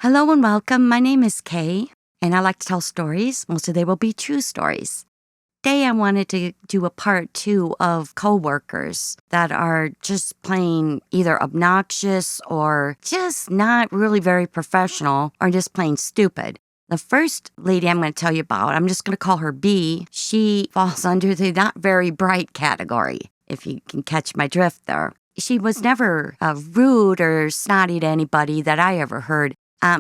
Hello and welcome. My name is Kay, and I like to tell stories. Most of they will be true stories. Today, I wanted to do a part 2 of coworkers that are just plain either obnoxious or just not really very professional or just plain stupid. The first lady I'm going to tell you about, I'm just going to call her B. She falls under the not very bright category, if you can catch my drift there. She was never rude or snotty to anybody that I ever heard.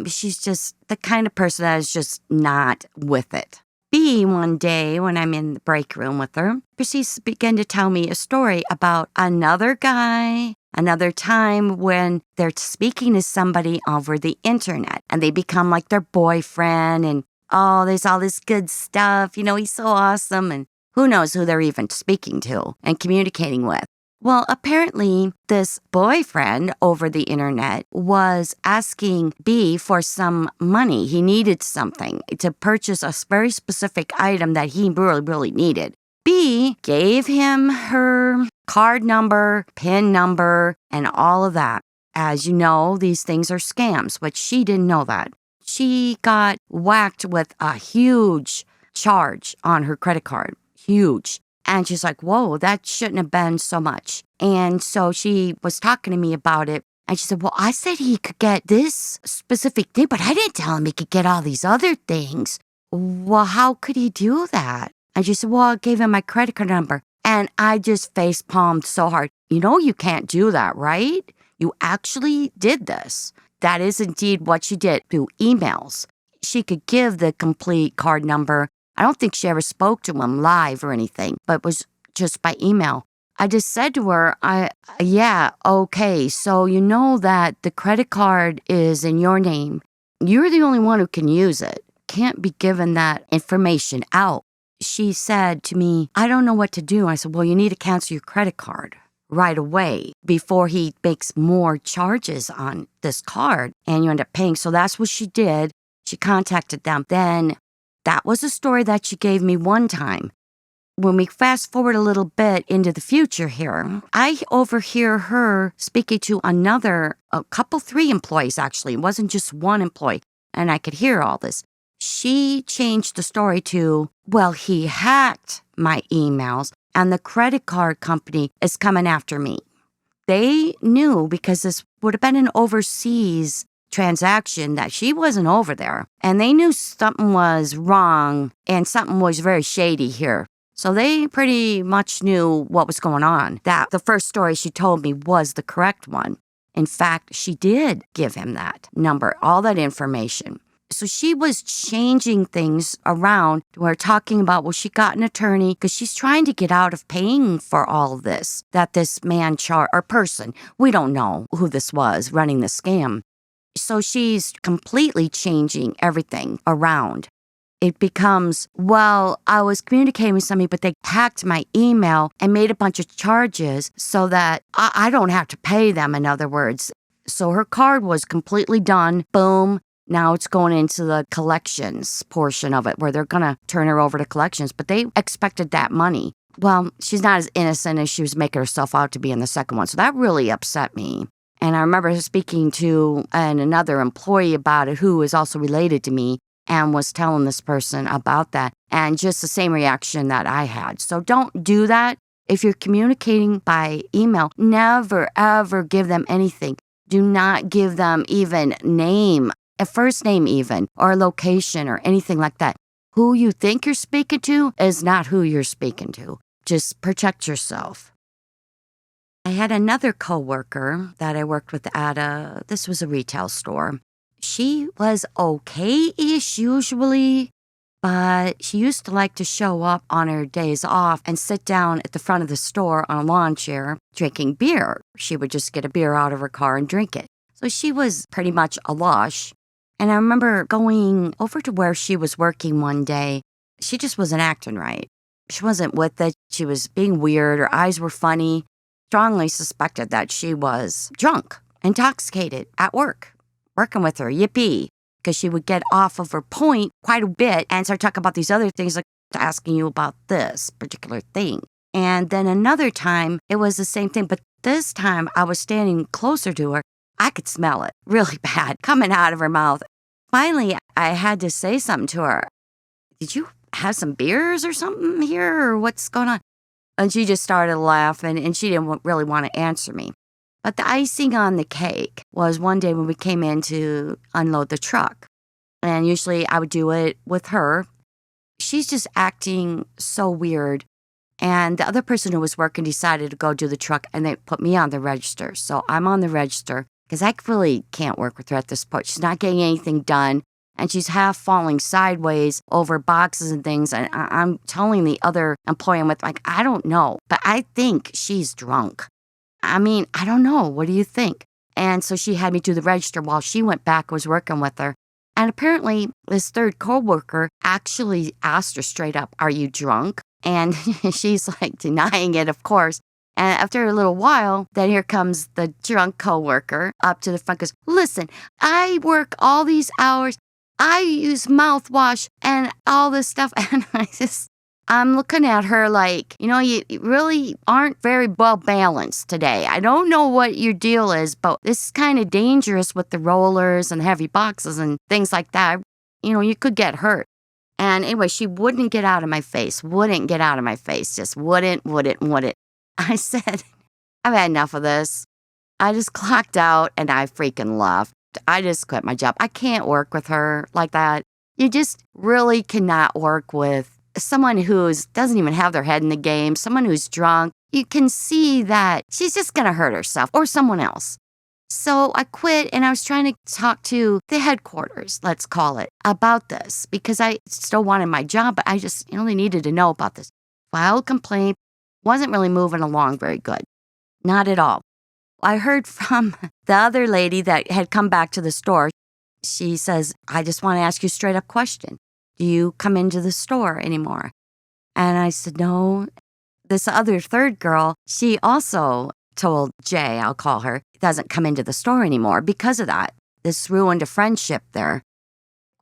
She's just the kind of person that is just not with it. B, one day when I'm in the break room with her, proceeds to begin to tell me a story about another guy, another time when they're speaking to somebody over the internet and they become like their boyfriend and, oh, there's all this good stuff. He's so awesome. And who knows who they're even speaking to and communicating with. Well, apparently, this boyfriend over the internet was asking B for some money. He needed something to purchase a very specific item that he really, really needed. B gave him her card number, PIN number, and all of that. As you know, these things are scams, but she didn't know that. She got whacked with a huge charge on her credit card. Huge. And she's like, whoa, that shouldn't have been so much. And so she was talking to me about it. And she said, well, I said he could get this specific thing, but I didn't tell him he could get all these other things. Well, how could he do that? And she said, well, I gave him my credit card number. And I just face palmed so hard. You can't do that, right? You actually did this. That is indeed what she did through emails. She could give the complete card number. I don't think she ever spoke to him live or anything, but it was just by email. I just said to her, yeah, okay, so you know that the credit card is in your name. You're the only one who can use it. Can't be given that information out. She said to me, I don't know what to do. I said, well, you need to cancel your credit card right away before he makes more charges on this card and you end up paying. So that's what she did. She contacted them. Then that was a story that she gave me one time. When we fast forward a little bit into the future here, I overhear her speaking to three employees actually. It wasn't just one employee, and I could hear all this. She changed the story to, well, he hacked my emails, and the credit card company is coming after me. They knew because this would have been an overseas transaction that she wasn't over there. And they knew something was wrong and something was very shady here. So they pretty much knew what was going on. That the first story she told me was the correct one. In fact, she did give him that number, all that information. So she was changing things around. We're talking about, well, she got an attorney because she's trying to get out of paying for all of this that this man or person, we don't know who this was running the scam. So she's completely changing everything around. It becomes, well, I was communicating with somebody, but they hacked my email and made a bunch of charges so that I don't have to pay them, in other words. So her card was completely done. Boom. Now it's going into the collections portion of it where they're going to turn her over to collections, but they expected that money. Well, she's not as innocent as she was making herself out to be in the second one. So that really upset me. And I remember speaking to another employee about it who is also related to me and was telling this person about that and just the same reaction that I had. So don't do that. If you're communicating by email, never, ever give them anything. Do not give them even a first name even, or a location or anything like that. Who you think you're speaking to is not who you're speaking to. Just protect yourself. I had another coworker that I worked with this was a retail store. She was okay-ish usually, but she used to like to show up on her days off and sit down at the front of the store on a lawn chair drinking beer. She would just get a beer out of her car and drink it. So she was pretty much a lush. And I remember going over to where she was working one day. She just wasn't acting right. She wasn't with it. She was being weird. Her eyes were funny. Strongly suspected that she was drunk, intoxicated at work, working with her, yippee, because she would get off of her point quite a bit and start talking about these other things, like asking you about this particular thing. And then another time, it was the same thing, but this time I was standing closer to her. I could smell it really bad coming out of her mouth. Finally, I had to say something to her. Did you have some beers or something here, or what's going on? And she just started laughing, and she didn't really want to answer me. But the icing on the cake was one day when we came in to unload the truck. And usually I would do it with her. She's just acting so weird. And the other person who was working decided to go do the truck, and they put me on the register. So I'm on the register because I really can't work with her at this point. She's not getting anything done, and she's half falling sideways over boxes and things. And I'm telling the other employee, I'm with, like, I don't know, but I think she's drunk. I mean, I don't know. What do you think? And so she had me do the register while she went back, was working with her. And apparently this third coworker actually asked her straight up, "Are you drunk?" And she's like denying it, of course. And after a little while, then here comes the drunk coworker up to the front, goes, "Listen, I work all these hours. I use mouthwash and all this stuff." And I'm looking at her like, you really aren't very well balanced today. I don't know what your deal is, but this is kind of dangerous with the rollers and heavy boxes and things like that. You could get hurt. And anyway, she wouldn't get out of my face, just wouldn't. I said, "I've had enough of this." I just clocked out and I freaking left. I just quit my job. I can't work with her like that. You just really cannot work with someone who doesn't even have their head in the game, someone who's drunk. You can see that she's just going to hurt herself or someone else. So I quit, and I was trying to talk to the headquarters, let's call it, about this because I still wanted my job, but I just only needed to know about this. Filed complaint, wasn't really moving along very good. Not at all. I heard from the other lady that had come back to the store. She says, "I just want to ask you a straight up question. Do you come into the store anymore?" And I said, "No." This other third girl, she also told Jay, I'll call her, doesn't come into the store anymore because of that. This ruined a friendship there.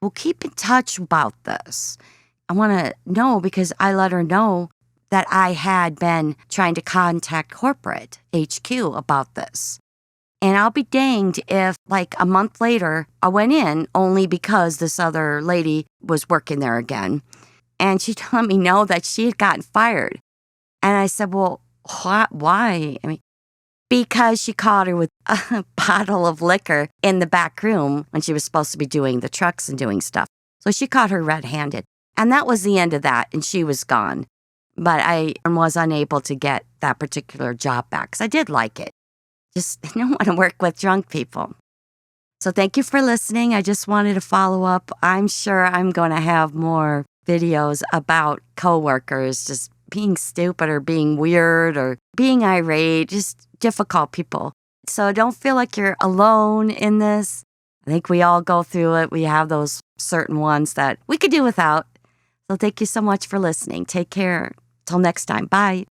We'll keep in touch about this. I want to know because I let her know that I had been trying to contact corporate HQ about this. And I'll be danged if, like, a month later, I went in only because this other lady was working there again. And she let me know that she had gotten fired. And I said, "Well, why?" Because she caught her with a bottle of liquor in the back room when she was supposed to be doing the trucks and doing stuff. So she caught her red-handed. And that was the end of that, and she was gone. But I was unable to get that particular job back because I did like it. Just I don't want to work with drunk people. So thank you for listening. I just wanted to follow up. I'm sure I'm going to have more videos about coworkers just being stupid or being weird or being irate, just difficult people. So don't feel like you're alone in this. I think we all go through it. We have those certain ones that we could do without. So thank you so much for listening. Take care. Till next time. Bye.